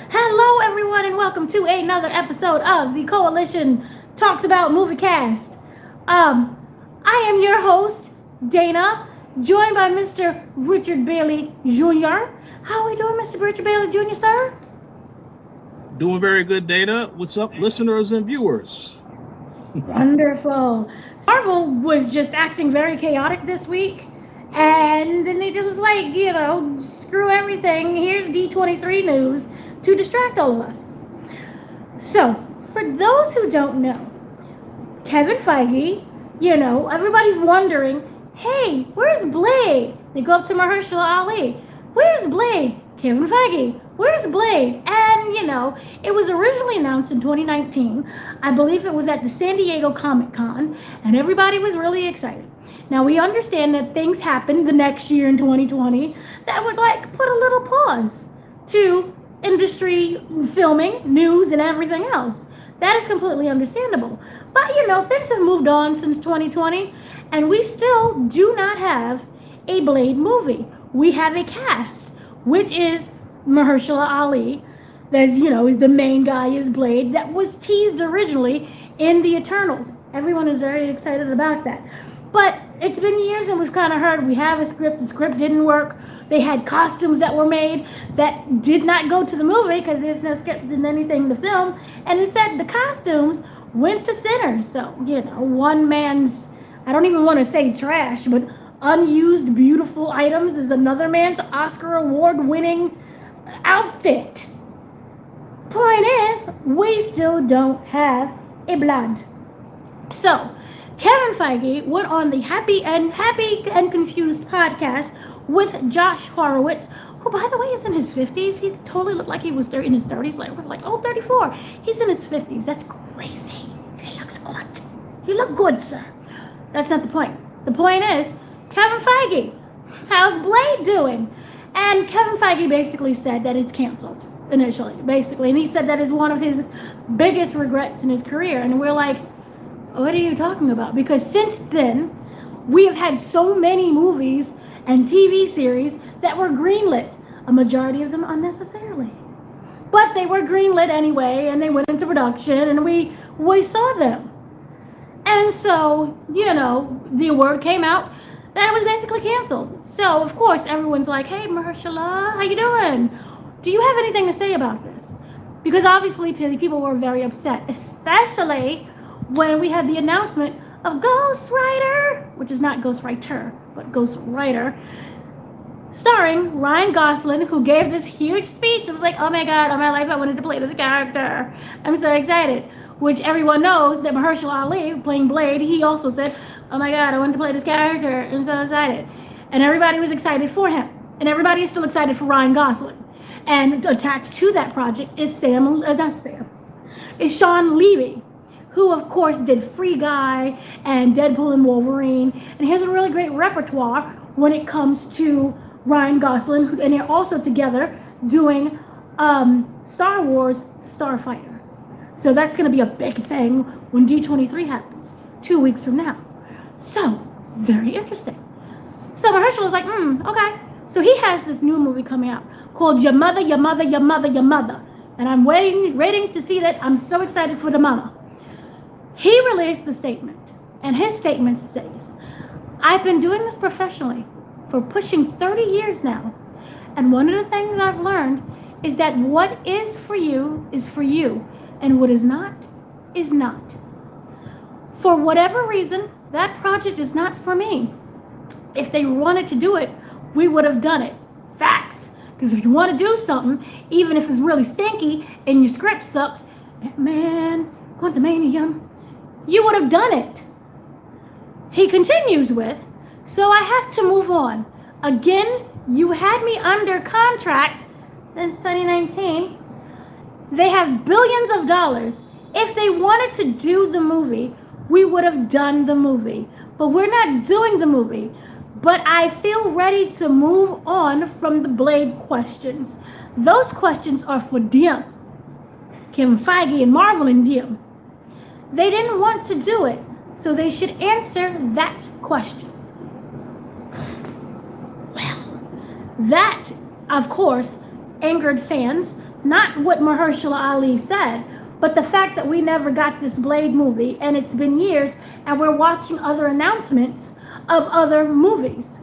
Hello, everyone, and welcome to another episode of the Koalition Talks About Movie Cast. I am your host, Dana, joined by Mr. Richard Bailey Jr. How are we doing, Mr. Richard Bailey Jr., sir? Doing very good, Dana. What's up, listeners and viewers? Wonderful. Marvel was just acting very chaotic this week, and then it was like, screw everything. Here's D23 news to distract all of us. So, for those who don't know, Kevin Feige, everybody's wondering, hey, where's Blade? They go up to Mahershala Ali. Where's Blade? Kevin Feige. Where's Blade? And, it was originally announced in 2019. I believe it was at the San Diego Comic-Con, and everybody was really excited. Now, we understand that things happened the next year in 2020 that would, put a little pause to industry filming, news, and everything else. That is completely understandable. But, things have moved on since 2020, and we still do not have a Blade movie. We have a cast, which is Mahershala Ali, that, is the main guy, is Blade, that was teased originally in the Eternals. Everyone is very excited about that. But it's been years and we've kind of heard we have a script, the script didn't work. They had costumes that were made that did not go to the movie because there's no script and anything to film. And instead, the costumes went to sinners. So, one man's, I don't even want to say trash, but unused beautiful items is another man's Oscar award-winning outfit. Point is, we still don't have a Blade. So, Kevin Feige went on the Happy and Confused podcast with Josh Horowitz, who, by the way, is in his 50s. He totally looked like he was in his 30s. It was 34. He's in his 50s. That's crazy. He looks good. You look good, sir. That's not the point. The point is, Kevin Feige, how's Blade doing? And Kevin Feige basically said that it's canceled initially, basically. And he said that is one of his biggest regrets in his career. And we're like, what are you talking about? Because since then, we have had so many movies and TV series that were greenlit, a majority of them unnecessarily. But they were greenlit anyway, and they went into production, and we saw them. And so, the word came out that it was basically canceled. So, of course, everyone's like, hey, Mahershala, how you doing? Do you have anything to say about this? Because obviously people were very upset, especially when we had the announcement of Ghost Rider, which is not Ghost Writer, but Ghost Rider, starring Ryan Gosling, who gave this huge speech. It was like, oh my God, all my life I wanted to play this character. I'm so excited. Which everyone knows that Mahershala Ali, playing Blade, he also said, oh my God, I wanted to play this character. I'm so excited. And everybody was excited for him. And everybody is still excited for Ryan Gosling. And attached to that project is Sean Levy, who of course did Free Guy and Deadpool and Wolverine, and he has a really great repertoire when it comes to Ryan Gosling, and they're also together doing Star Wars Starfighter. So that's going to be a big thing when D23 happens 2 weeks from now. So, very interesting. So Mahershala's like, okay. So he has this new movie coming out called Your Mother, Your Mother, Your Mother, Your Mother. And I'm waiting to see that. I'm so excited for the mama. He released a statement, and his statement says, I've been doing this professionally for pushing 30 years now, and one of the things I've learned is that what is for you, and what is not. For whatever reason, that project is not for me. If they wanted to do it, we would have done it. Facts. Because if you want to do something, even if it's really stinky and your script sucks, man, Quantumanium, you would have done it. He continues with, so I have to move on. Again, you had me under contract since 2019. They have billions of dollars. If they wanted to do the movie, we would have done the movie. But we're not doing the movie. But I feel ready to move on from the Blade questions. Those questions are for them. Kevin Feige and Marvel and them. They didn't want to do it, so they should answer that question. Well, that, of course, angered fans, not what Mahershala Ali said, but the fact that we never got this Blade movie, and it's been years, and we're watching other announcements of other movies.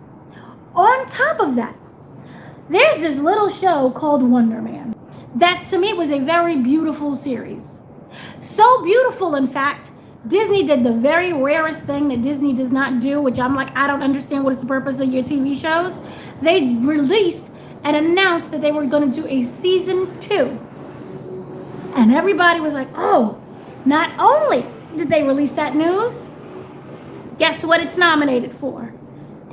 On top of that, there's this little show called Wonder Man that to me was a very beautiful series. So beautiful, in fact, Disney did the very rarest thing that Disney does not do, which I'm like, I don't understand what is the purpose of your TV shows. They released and announced that they were going to do a season 2. And everybody was like, oh, not only did they release that news, guess what it's nominated for?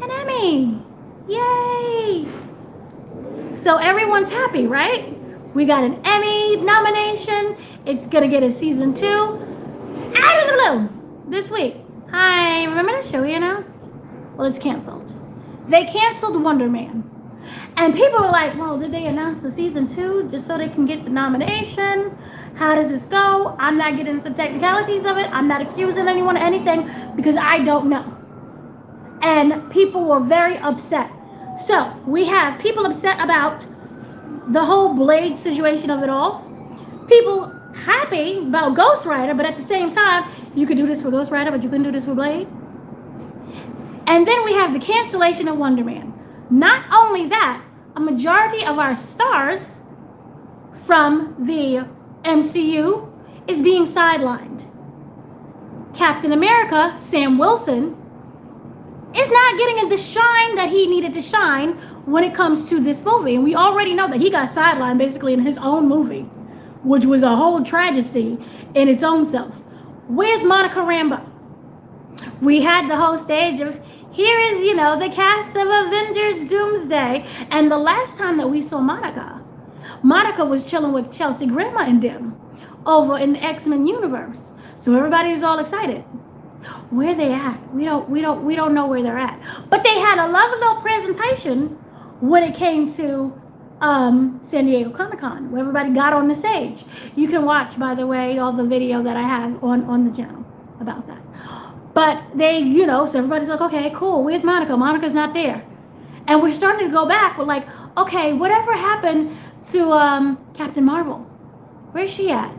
An Emmy. Yay! So everyone's happy, right? We got an Emmy nomination. It's going to get a season 2. Out of the blue this week. Hi, remember the show we announced? Well, it's canceled. They canceled Wonder Man. And people were like, well, did they announce a season 2 just so they can get the nomination? How does this go? I'm not getting into the technicalities of it. I'm not accusing anyone of anything because I don't know. And people were very upset. So we have people upset about the whole Blade situation of it all. People happy about Ghost Rider, but at the same time, you could do this for Ghost Rider, but you couldn't do this for Blade. And then we have the cancellation of Wonder Man. Not only that, a majority of our stars from the MCU is being sidelined. Captain America, Sam Wilson, is not getting the shine that he needed to shine when it comes to this movie. And we already know that he got sidelined basically in his own movie, which was a whole tragedy in its own self. Where's Monica Rambeau? We had the whole stage of, here is, the cast of Avengers Doomsday. And the last time that we saw Monica was chilling with Chelsea Grammer and them over in the X-Men universe. So everybody was all excited. Where they at? We don't know where they're at. But they had a lovely little presentation when it came to San Diego Comic-Con, where everybody got on the stage. You can watch, by the way, all the video that I have on the channel about that. But they, so everybody's like, okay, cool, where's Monica? Monica's not there. And we're starting to go back. We're like, okay, whatever happened to Captain Marvel? Where's she at?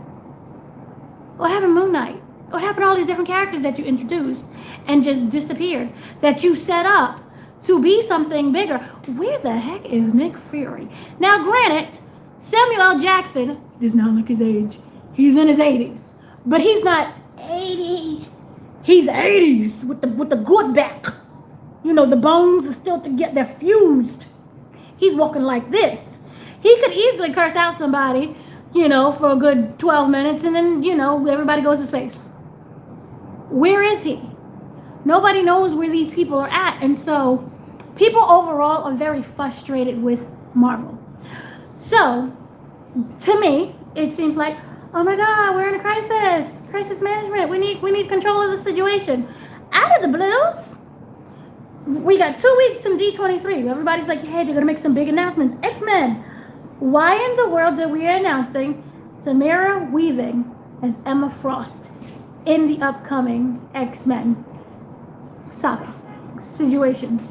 What happened to Moon Knight? What happened to all these different characters that you introduced and just disappeared, that you set up to be something bigger? Where the heck is Nick Fury? Now, granted, Samuel L. Jackson does not look his age. He's in his 80s. But he's not 80. He's 80s with the good back. The bones are still they're fused. He's walking like this. He could easily curse out somebody, for a good 12 minutes, and then, everybody goes to space. Where is he? Nobody knows where these people are at. And so people overall are very frustrated with Marvel. So to me, it seems like, oh my God, we're in a crisis management. We need control of the situation. Out of the blues, we got 2 weeks from D23. Everybody's like, hey, they're gonna make some big announcements. X-Men. Why in the world are we announcing Samara Weaving as Emma Frost in the upcoming X-Men saga situations?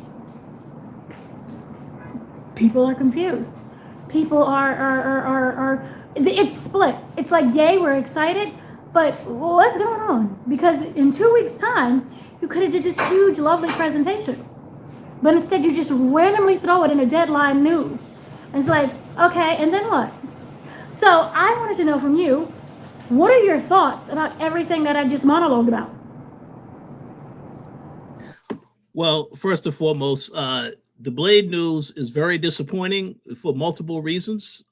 People are confused. People are it's split. It's like, yay, we're excited, but what's going on? Because in 2 weeks' time, you could have did this huge, lovely presentation. But instead, you just randomly throw it in a deadline news. And it's like, okay, and then what? So I wanted to know from you, what are your thoughts about everything that I just monologued about? Well, first and foremost, the Blade news is very disappointing for multiple reasons.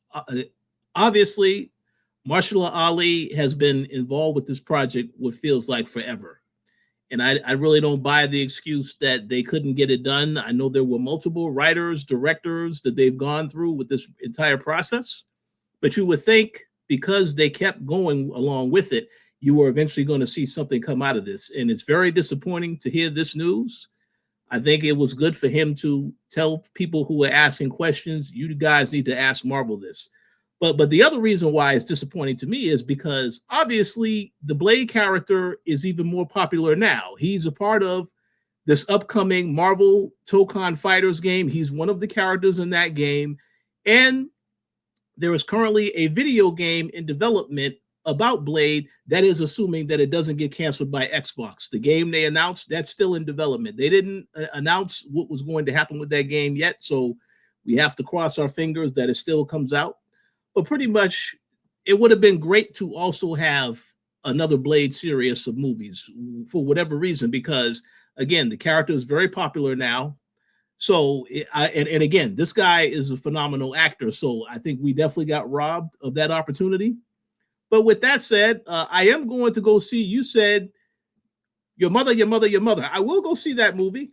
Obviously, Mahershala Ali has been involved with this project what feels like forever. And I really don't buy the excuse that they couldn't get it done. I know there were multiple writers, directors that they've gone through with this entire process. But you would think because they kept going along with it, you were eventually going to see something come out of this. And it's very disappointing to hear this news. I think it was good for him to tell people who were asking questions, you guys need to ask Marvel this. But the other reason why it's disappointing to me is because obviously the Blade character is even more popular now. He's a part of this upcoming Marvel Tokon Fighters game. He's one of the characters in that game. And there is currently a video game in development about Blade that is assuming that it doesn't get canceled by Xbox. The game they announced, that's still in development. They didn't announce what was going to happen with that game yet, so we have to cross our fingers that it still comes out. But pretty much, it would have been great to also have another Blade series of movies for whatever reason, because again, the character is very popular now. So, and again, this guy is a phenomenal actor. So I think we definitely got robbed of that opportunity. But with that said, I am going to go see. You said your mother, your mother, your mother. I will go see that movie.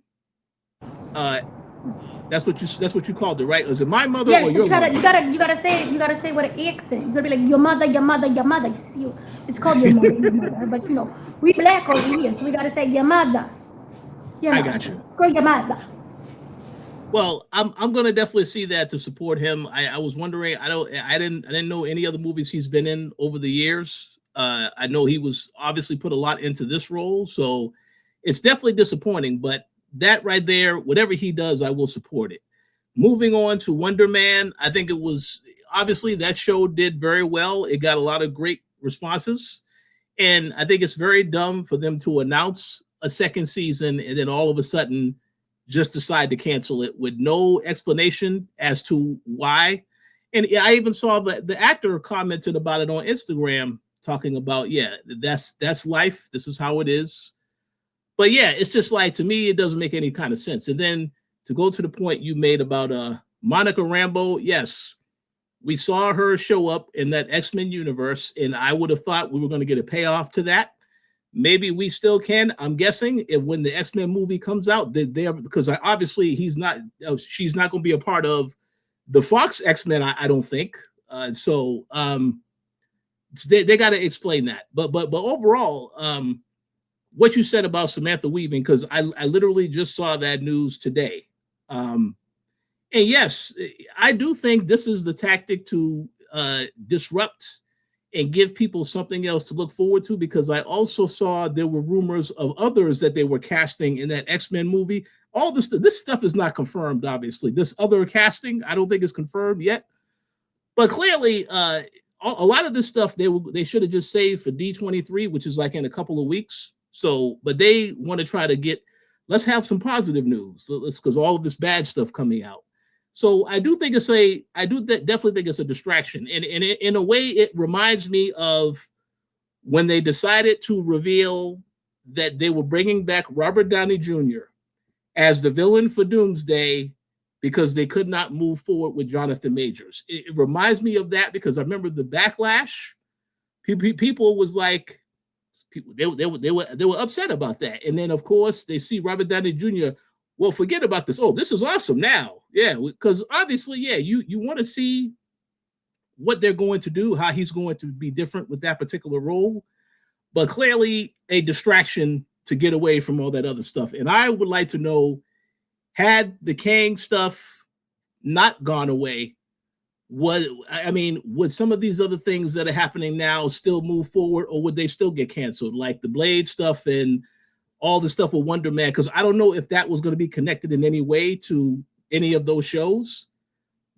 That's what you called it, right? Is it my mother or your mother? You gotta say with an accent. You gotta be like your mother, your mother, your mother. It's called your mother, your mother. But you know, we black over here, so we gotta say your mother. I got you. Go your mother. Well, I'm gonna definitely see that to support him. I was wondering. I didn't know any other movies he's been in over the years. I know he was obviously put a lot into this role, so it's definitely disappointing. But that right there, whatever he does, I will support it. Moving on to Wonder Man, I think it was obviously that show did very well. It got a lot of great responses, and I think it's very dumb for them to announce a second season and then all of a sudden just decide to cancel it with no explanation as to why. And I even saw the actor commented about it on Instagram, talking about, yeah, that's life. This is how it is. But yeah, it's just like, to me, it doesn't make any kind of sense. And then to go to the point you made about Monica Rambeau, yes, we saw her show up in that X-Men universe, and I would have thought we were going to get a payoff to that. Maybe we still can. I'm guessing if when the X-Men movie comes out, because obviously she's not going to be a part of the Fox X-Men. I don't think so. They got to explain that. But overall, what you said about Samantha Weaving, because I literally just saw that news today. And yes, I do think this is the tactic to disrupt and give people something else to look forward to, because I also saw there were rumors of others that they were casting in that X-Men movie. All this stuff is not confirmed, obviously. This other casting, I don't think is confirmed yet. But clearly, a lot of this stuff they should have just saved for D23, which is like in a couple of weeks. So, but they want to try to let's have some positive news, because all of this bad stuff coming out. So I do think definitely think it's a distraction. And in a way, it reminds me of when they decided to reveal that they were bringing back Robert Downey Jr. as the villain for Doomsday because they could not move forward with Jonathan Majors. It reminds me of that, because I remember the backlash. People was like, they were upset about that. And then, of course, they see Robert Downey Jr., well, forget about this. Oh, this is awesome now. Yeah, because obviously, yeah, you want to see what they're going to do, how he's going to be different with that particular role. But clearly a distraction to get away from all that other stuff. And I would like to know, had the Kang stuff not gone away, would some of these other things that are happening now still move forward, or would they still get canceled, like the Blade stuff and all the stuff with Wonder Man? Because I don't know if that was going to be connected in any way to any of those shows,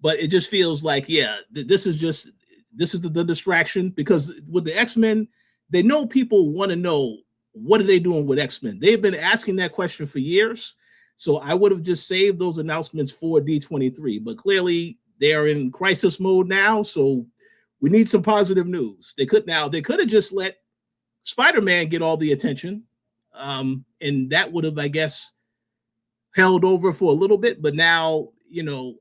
but it just feels like, yeah, this is the distraction, because with the X-Men, they know people want to know, what are they doing with X-Men? They've been asking that question for years. So I would have just saved those announcements for D23, but clearly they are in crisis mode now. So we need some positive news. They could have just let Spider-Man get all the attention. And that would have, I guess, held over for a little bit. But now,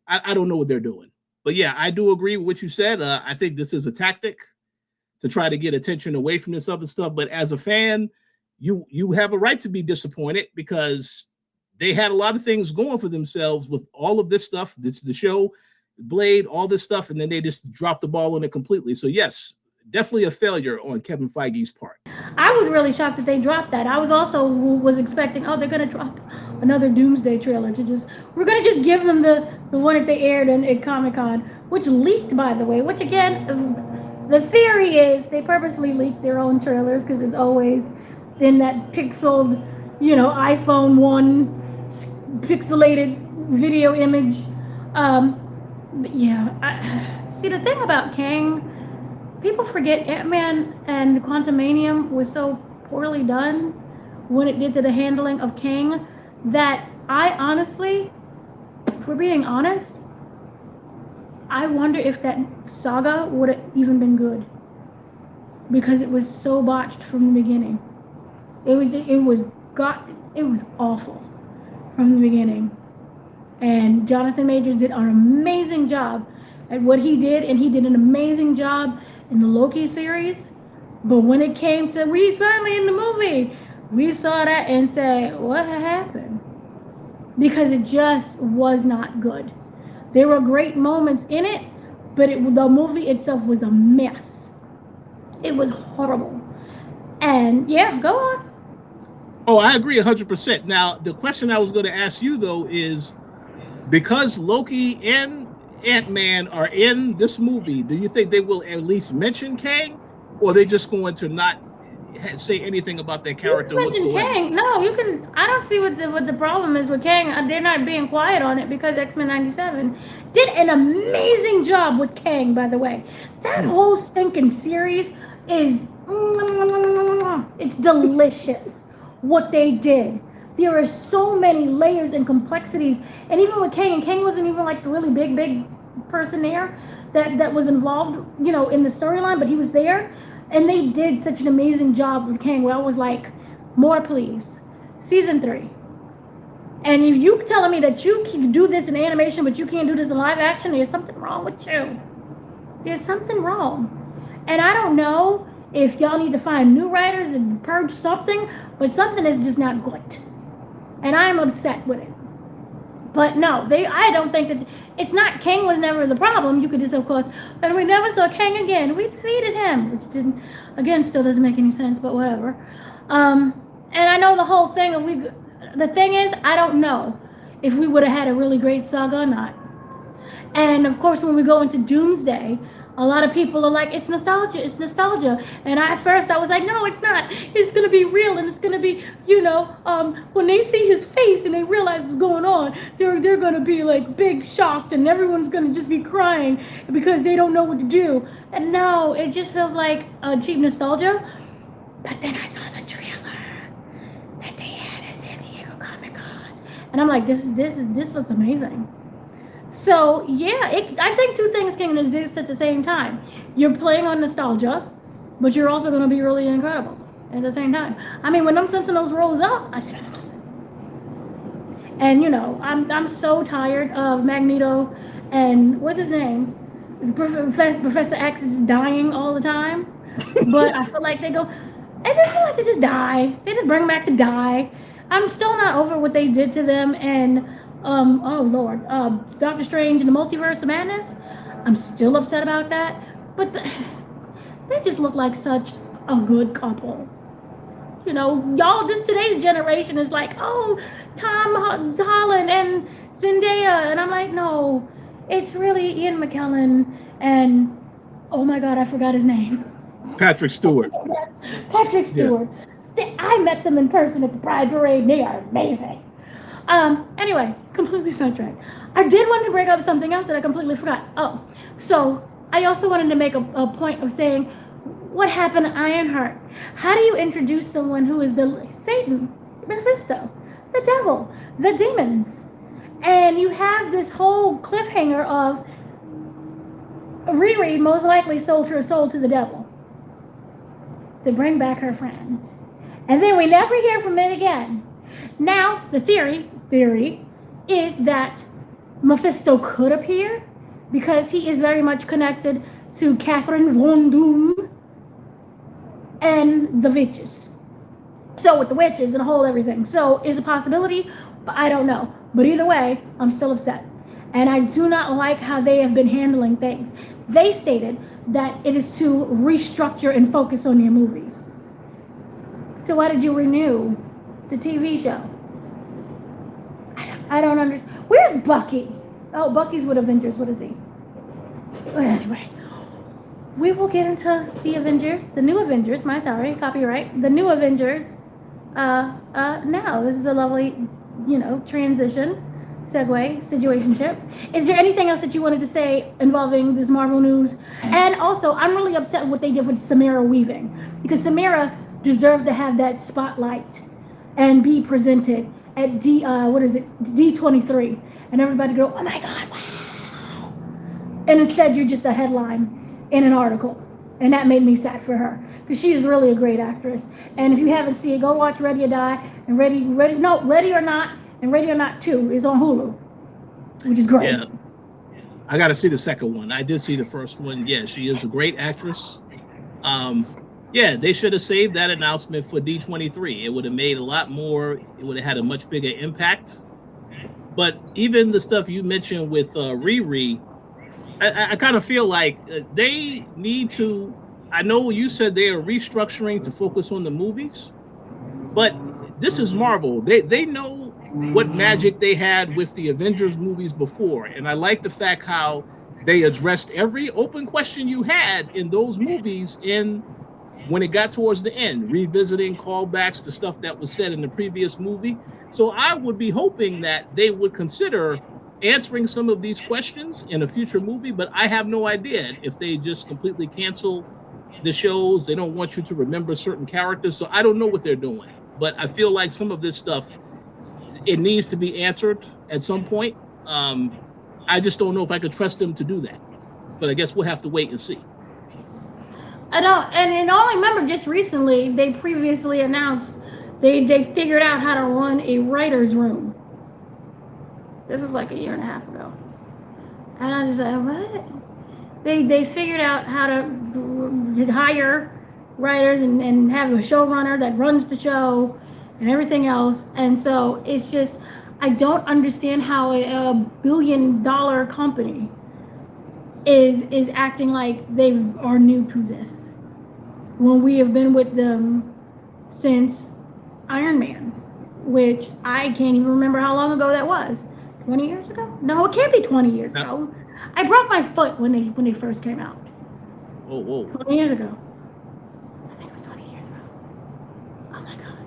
I don't know what they're doing. But yeah, I do agree with what you said. I think this is a tactic to try to get attention away from this other stuff. But as a fan, you have a right to be disappointed, because they had a lot of things going for themselves with all of this stuff. This the show, Blade, all this stuff, and then they just dropped the ball on it completely. So yes, definitely a failure on Kevin Feige's part. I was really shocked that they dropped that. I was expecting, they're gonna drop another Doomsday trailer we're gonna just give them the one that they aired in Comic-Con, which leaked, by the way, which again, the theory is they purposely leaked their own trailers, because it's always in that pixeled, iPhone 1 pixelated video image. But yeah, See, the thing about Kang, people forget Ant-Man and Quantumanium was so poorly done when it did to the handling of Kang that I honestly, if we're being honest, I wonder if that saga would have even been good because it was so botched from the beginning. It was awful from the beginning. And Jonathan Majors did an amazing job at what he did, and he did an amazing job in the Loki series. But when it came to Reese finally in the movie, we saw that and said, what happened? Because it just was not good. There were great moments in it, but the movie itself was a mess. It was horrible. And yeah, go on. Oh, I agree 100%. Now, the question I was going to ask you, though, is because Loki and Ant-Man are in this movie, do you think they will at least mention Kang? Or are they just going to not say anything about their character whatsoever? Kang. No, you can. I don't see what the problem is with Kang. They're not being quiet on it because X-Men 97 did an amazing job with Kang, by the way. That whole stinking series is... It's delicious what they did. There are so many layers and complexities. And even with Kang, and Kang wasn't even like the really big person there that was involved, you know, in the storyline, but he was there. And they did such an amazing job with Kang where I was like, more please. Season 3. And if you telling me that you can do this in animation, but you can't do this in live action, there's something wrong with you. There's something wrong. And I don't know if y'all need to find new writers and purge something, but something is just not good. And I am upset with it. But no, I don't think that it's not. Kang was never the problem. You could just, of course, and we never saw Kang again. We defeated him, which didn't, again, still doesn't make any sense, but whatever. And I know the whole thing of the thing is, I don't know if we would have had a really great saga or not. And of course, when we go into Doomsday, a lot of people are like, it's nostalgia, it's nostalgia. And at first I was like, no, it's not. It's going to be real, and it's going to be, you know, when they see his face and they realize what's going on, they're going to be like big shocked, and everyone's going to just be crying because they don't know what to do. And no, it just feels like cheap nostalgia. But then I saw the trailer that they had at San Diego Comic-Con. And I'm like, this looks amazing. So yeah, I think two things can exist at the same time. You're playing on nostalgia, but you're also going to be really incredible at the same time. I mean, when them Sentinels rose up, I said, and you know, I'm so tired of Magneto and what's his name, Professor X is dying all the time. But I feel like they go, I just feel like they just die. They just bring them back to die. I'm still not over what they did to them, and oh Lord, Doctor Strange and the Multiverse of Madness. I'm still upset about that, but they just look like such a good couple. You know, y'all, today's generation is like, oh, Tom Holland and Zendaya, and I'm like, no, it's really Ian McKellen and, oh my God, I forgot his name. Patrick Stewart. Patrick Stewart. Yeah. I met them in person at the Pride Parade, and they are amazing. Anyway, completely sidetracked. I did want to bring up something else that I completely forgot. Oh, so I also wanted to make a point of saying, what happened to Ironheart? How do you introduce someone who is the Satan, Mephisto, the devil, the demons? And you have this whole cliffhanger of Riri most likely sold her soul to the devil to bring back her friend. And then we never hear from it again. Now, the theory is that Mephisto could appear because he is very much connected to Catherine Von Doom and the witches. So with the witches and the whole everything. So is a possibility, but I don't know. But either way, I'm still upset. And I do not like how they have been handling things. They stated that it is to restructure and focus on your movies. So why did you renew the TV show? I don't understand. Where's Bucky? Oh, Bucky's with Avengers. What is he? Well, anyway, we will get into the Avengers, the new Avengers. Copyright. The new Avengers. Now this is a lovely, transition. situationship. Is there anything else that you wanted to say involving this Marvel news? And also, I'm really upset with what they did with Samara Weaving, because Samara deserved to have that spotlight and be presented at D23, and everybody go, oh my God, wow. And instead, you're just a headline in an article, and that made me sad for her, because she is really a great actress. And if you haven't seen it, go watch Ready or Die and Ready or Not, and Ready or Not 2 is on Hulu, which is great. Yeah, I got to see the second one. I did see the first one. Yeah, she is a great actress. Yeah, they should have saved that announcement for D23. It would have made a lot more. It would have had a much bigger impact. But even the stuff you mentioned with Riri, I kind of feel like they need to. I know you said they are restructuring to focus on the movies, but this is Marvel. They know what magic they had with the Avengers movies before, and I like the fact how they addressed every open question you had in those movies when it got towards the end, revisiting callbacks to stuff that was said in the previous movie. So I would be hoping that they would consider answering some of these questions in a future movie, but I have no idea if they just completely cancel the shows. They don't want you to remember certain characters, so I don't know what they're doing. But I feel like some of this stuff, it needs to be answered at some point. I just don't know if I could trust them to do that. But I guess we'll have to wait and see. I don't, and I remember just recently they previously announced they figured out how to run a writer's room. This was like a year and a half ago, and I was like, what? They figured out how to hire writers and have a showrunner that runs the show and everything else. And so it's just, I don't understand how a $1 billion company is acting like they are new to this when we have been with them since Iron Man, which I can't even remember how long ago that was. 20 years ago? No, it can't be 20 years ago. I broke my foot when they first came out. Whoa. 20 years ago. I think it was 20 years ago. Oh my God.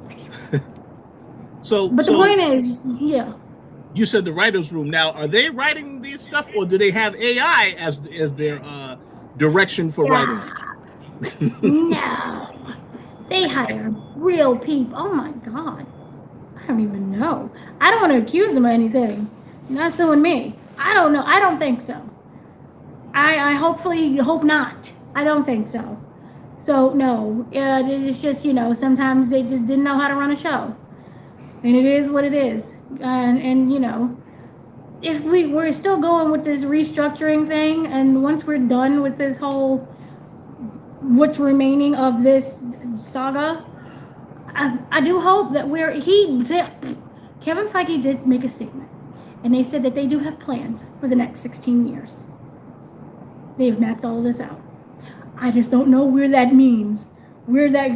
I can't But the point is, yeah. You said the writer's room. Now, are they writing this stuff, or do they have AI as their direction for writing? No. They hire real people. Oh my God. I don't even know. I don't want to accuse them of anything. Not suing me. I don't know. I don't think so. I hopefully hope not. I don't think so. So no, it's just, sometimes they just didn't know how to run a show, and it is what it is. And if we're still going with this restructuring thing, and once we're done with this whole what's remaining of this saga, I do hope that Kevin Feige did make a statement, and they said that they do have plans for the next 16 years. They've mapped all of this out. I just don't know where that's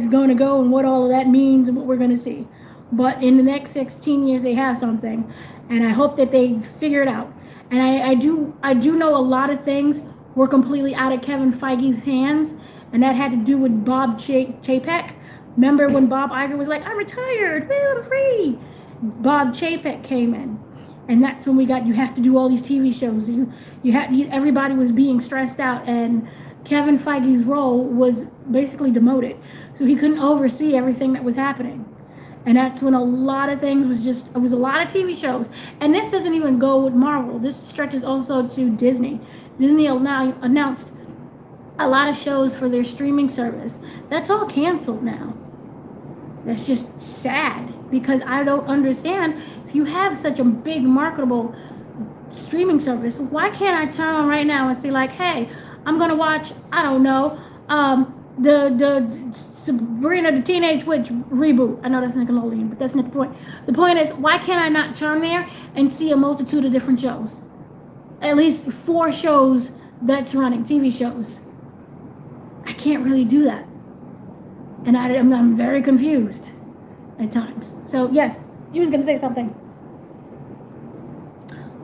going to go, and what all of that means, and what we're going to see. But in the next 16 years, they have something, and I hope that they figure it out. And I do know a lot of things were completely out of Kevin Feige's hands, and that had to do with Bob Chapek. Remember when Bob Iger was like, I'm retired, I'm free. Bob Chapek came in, and that's when you have to do all these TV shows. Everybody was being stressed out, and Kevin Feige's role was basically demoted, so he couldn't oversee everything that was happening. And that's when a lot of things it was a lot of TV shows. And this doesn't even go with Marvel. This stretches also to Disney. Disney now announced a lot of shows for their streaming service. That's all canceled now. That's just sad, because I don't understand, if you have such a big marketable streaming service, why can't I turn on right now and say like, hey, I'm gonna watch, I don't know, the Sabrina the Teenage Witch reboot. I know that's Nickelodeon, but that's not the point. The point is, why can't I not turn there and see a multitude of different shows? At least 4 shows that's running, TV shows. I can't really do that. And I'm very confused at times. So yes, you was gonna say something.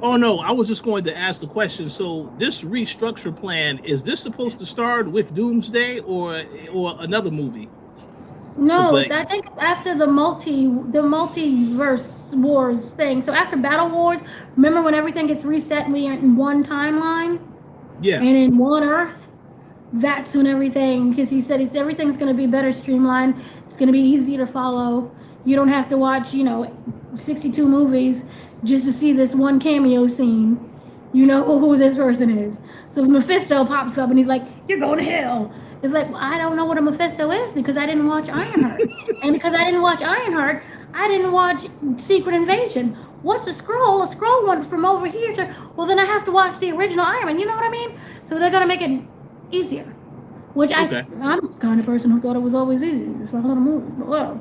Oh no, I was just going to ask the question. So this restructure plan, is this supposed to start with Doomsday or another movie? It's No, it's like, I think after the multiverse wars thing. So after Battle Wars, remember when everything gets reset and we are in one timeline yeah, and in one Earth? That's when everything, because he said everything's going to be better streamlined. It's going to be easier to follow. You don't have to watch 62 movies just to see this one cameo scene. You know who this person is. So if Mephisto pops up and he's like, "You're going to hell," it's like, well, I don't know what a Mephisto is because I didn't watch Ironheart, and because I didn't watch Ironheart, I didn't watch Secret Invasion. What's a scroll? A scroll went from over here to, well, then I have to watch the original Iron Man. You know what I mean? So they're gonna make it easier. Which okay, I'm the kind of person who thought it was always easy to follow the movies, but well.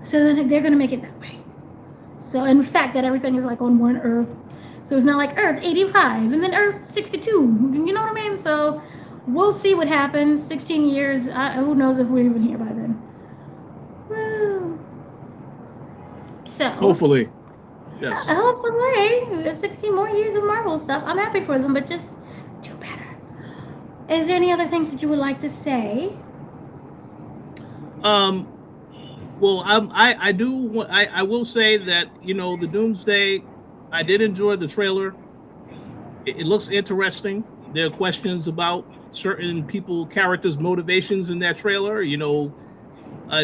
So then they're gonna make it that way. So in fact, that everything is like on one Earth. So it's not like Earth 85 and then Earth 62. You know what I mean? So we'll see what happens. 16 years. Who knows if we're even here by then? Woo. So hopefully, yes. hopefully 16 more years of Marvel stuff. I'm happy for them, but just do better. Is there any other things that you would like to say? Um, well, I do. I will say that the Doomsday. I did enjoy the trailer. It looks interesting. There are questions about certain characters' motivations in that trailer.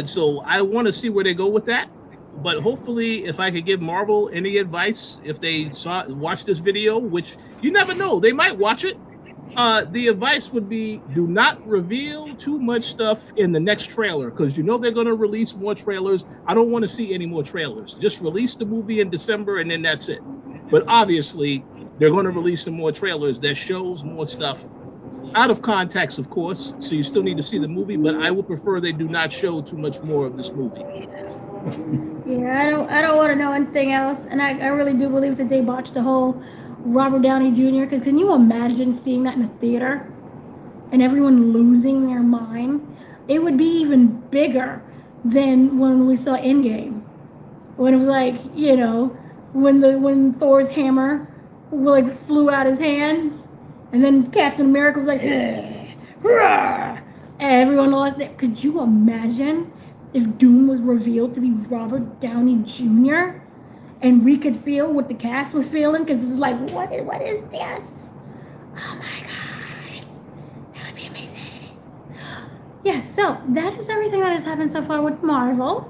So I want to see where they go with that. But hopefully, if I could give Marvel any advice, if they watch this video, which you never know, they might watch it. The advice would be: do not reveal too much stuff in the next trailer because they're going to release more trailers. I don't want to see any more trailers. Just release the movie in December and then that's it. But obviously, they're going to release some more trailers that shows more stuff out of context, of course. So you still need to see the movie, but I would prefer they do not show too much more of this movie. Yeah, I don't want to know anything else, and I really do believe that they botched the whole Robert Downey Jr. Because can you imagine seeing that in a theater and everyone losing their mind? It would be even bigger than when we saw Endgame, when it was like when Thor's hammer like flew out his hands, and then Captain America was like, "Rah!" And everyone lost it. Could you imagine if Doom was revealed to be Robert Downey Jr. and we could feel what the cast was feeling? Because it's like, what is this? Oh my god, that would be amazing. Yes, so that is everything that has happened so far with Marvel.